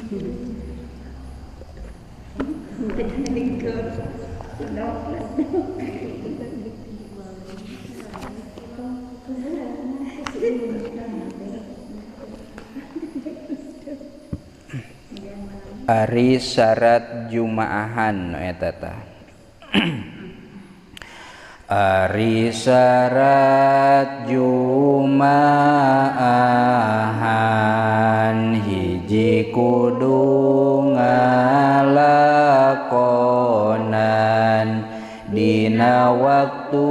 Ari syarat jumaahan eta tah. Ari syarat jumaahan hiji kudu ngalakonan dina waktu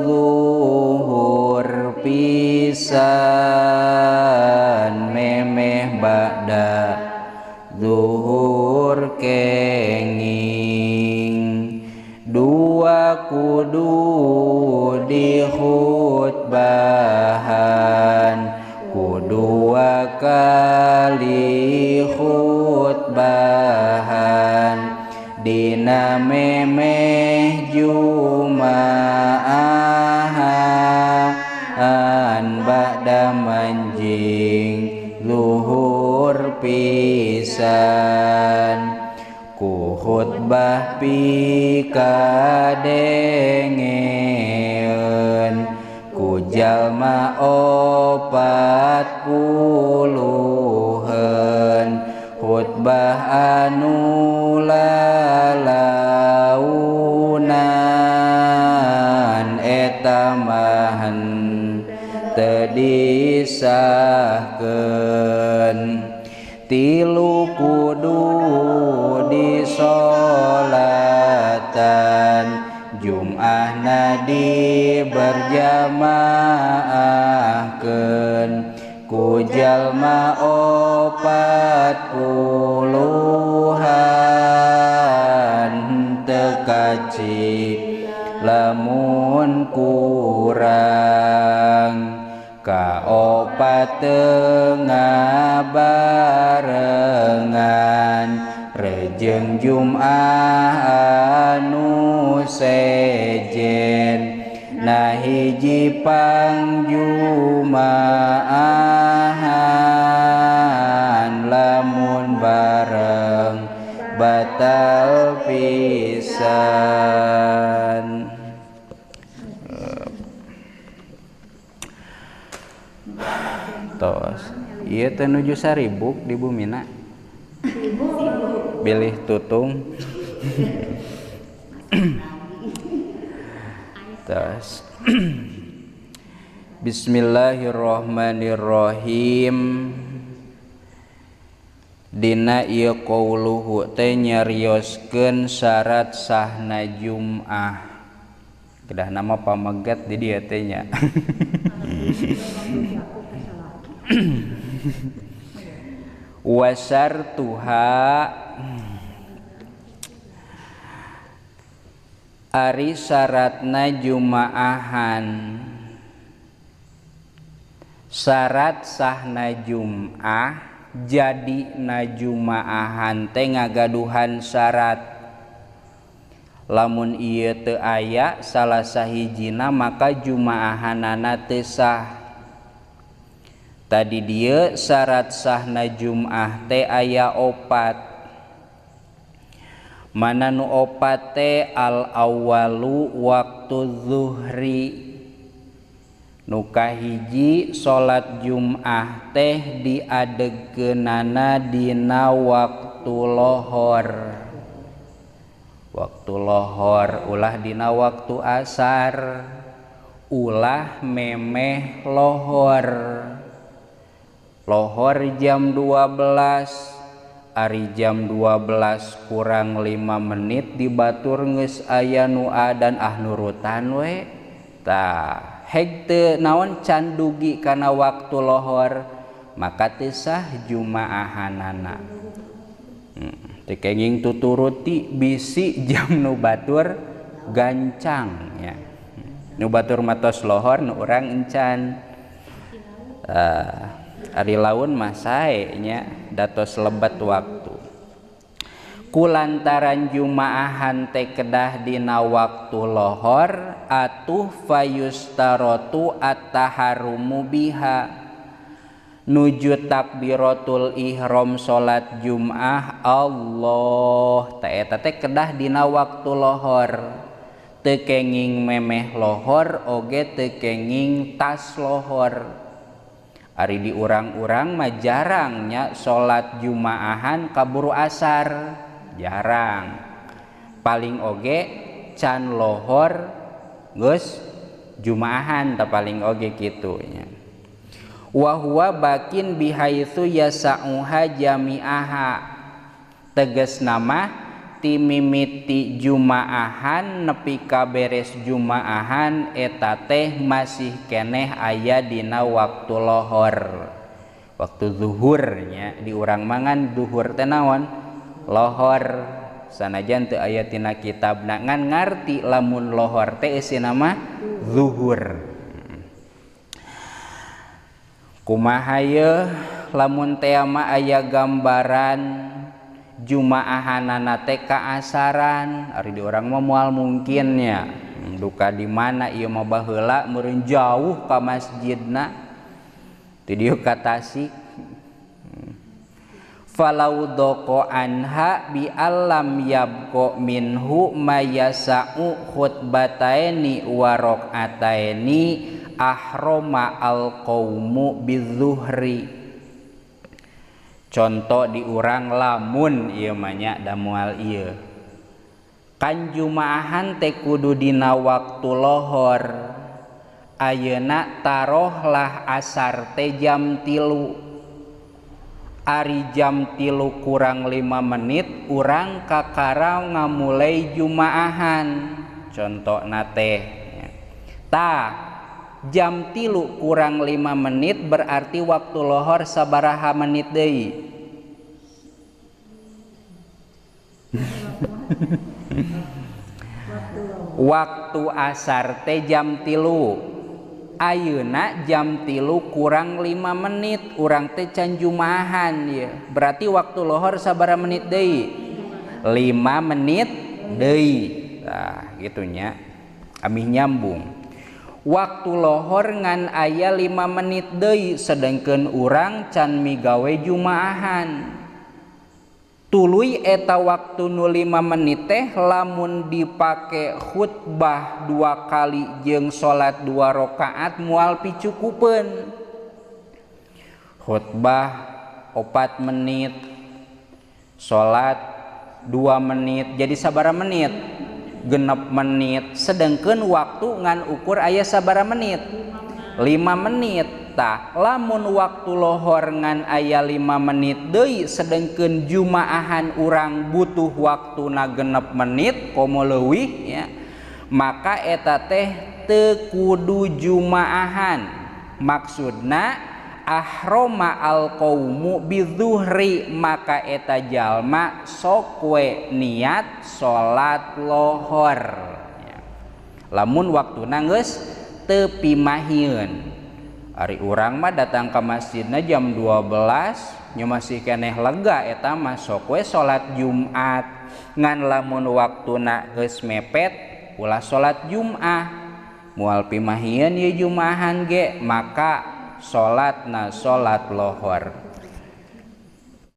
zuhur pisan memeh ba'da zuhur kenging dua kudu dikhutbahan kudua kali khutbahan dina memeh jumaahan ba'da manjing luhur pisan ku khutbah pikadengeun ku jalma 40 khutbah anu lalaunan eta mahan teu disahkeun tilu kudu disolatan jum'ahna diberjamaahkeun ku jalma 40 teu kacik lamun kurang kaopat tengah barengan rejeng Jum'ah anu sejen nah hiji pangjumaahan lamun bareng batal pisan. Tos ieu teh nuju saribuk di bumina bilih tutung. Tos Bismillahirrahmanirrahim. Dina ieu qauluhu teh nyarioskeun syarat sahna Jum'ah. Kedah nama pamegat di dieu teh nya. Wasartuha ari syaratna jumaahan syarat sahna Jum'ah jadi na jumaahan teh ngagaduhan syarat lamun ieu teu aya salah sahijina maka jumaahanana teu sah. Tadi dia syarat sahna Jum'ah teh aya 4. Mana nu 4 teh al awwalu waktu zuhri. Nu kahiji salat Jum'ah teh diadegkeunana dina waktu lohor. Waktu lohor ulah dina waktu asar. Ulah memeh lohor. Lohor jam 12 ari jam 12 kurang 5 menit dibatur geus aya nu adan nurutan we tah heg teu naon can dugi kana waktu lohor maka teu sah jumaahanana. Teu kenging tuturuti bisi jam nu batur gancang nya. Nu batur matos lohor nu urang encan. Ari laun mah sae nya datos lebat waktu. Kulantaran jumaahan teh kedah dina waktu lohor atuh fayustaratu at-taharrumu biha. nuju takbiratul ihram salat Jumat Allah ta eta teh kedah dina waktu lohor teu kenging memeh lohor oge teu kenging tas lohor. Ari di urang-urang mah jarangnya salat Jumaahan kaburu asar, jarang. Paling oge can lohor geus Jumaahan ta paling oge kitu nya. Wa huwa bakin bihaitsu yasauha jami'aha tegasna mah ti mimiti Jumaahan nepi ka beres Jumaahan eta teh masih keneh aya dina waktu lohor. Waktu zuhur nya di urang mangan zuhur teh naon? Lohor. Sanajan teu aya tina kitabna ngan ngarti lamun lohor teh eusina mah zuhur. Kumaha ye lamun teh mah aya gambaran Jumaahanana teh kaasaran, ari di urang mah moal mungkin nya. Duka di mana ieu mah baheula meureun jauh ka masjidna. Ti dieu ka Tasik. Falau doko anha bi alam yabqa minhu mayasa'u khutbataini wa rakaataini ahroma al-qaumu bizuhri. Contoh di urang lamun ieu mah nya da moal ieu. Kan Jumaahan teh kudu dina waktu lohor. Ayeuna tarohlah asar teh jam 3. Ari jam 3 kurang 5 menit urang kakara ngamulai Jumaahan. Contohna teh tah jam 3 kurang 5 menit berarti waktu lohor sabaraha menit deui? Waktu asar teh jam 3. Ayeuna jam 3 kurang 5 menit urang teh can Jumaahan ya. Berarti waktu lohor sabaraha menit deui? 5 menit deui. Tah gitunya. Amih nyambung. Waktu lohor ngan aya 5 menit deui sedengkeun urang can migawe Jumaahan. Tuluy eta waktu nu 5 menit teh lamun dipake khutbah 2 kali jeung salat 2 rakaat moal picukupeun. Khutbah 4 menit, salat 2 menit, jadi sabaraha menit? 6 menit. Sedengkeun waktu ngan ukur aya sabaraha menit? 5 menit. Tah lamun waktu lohor ngan aya 5 menit deui sedengkeun Jumaahan urang butuh waktuna 6 menit komo leuwih ya, maka eta teh teu kudu Jumaahan. Maksudna ahroma al-qaumu bizuhri, maka eta jalma sok we niat salat lohor ya. Lamun waktuna geus teu pimahieun. Ari urang mah datang ke masjidna jam 12 nya masih keneh lega eta mah sok we salat Jumat. Ngan lamun waktuna geus mepet ulah salat Jumat. Moal pimahieun ye Jumaahan ge maka salatna salat lohor.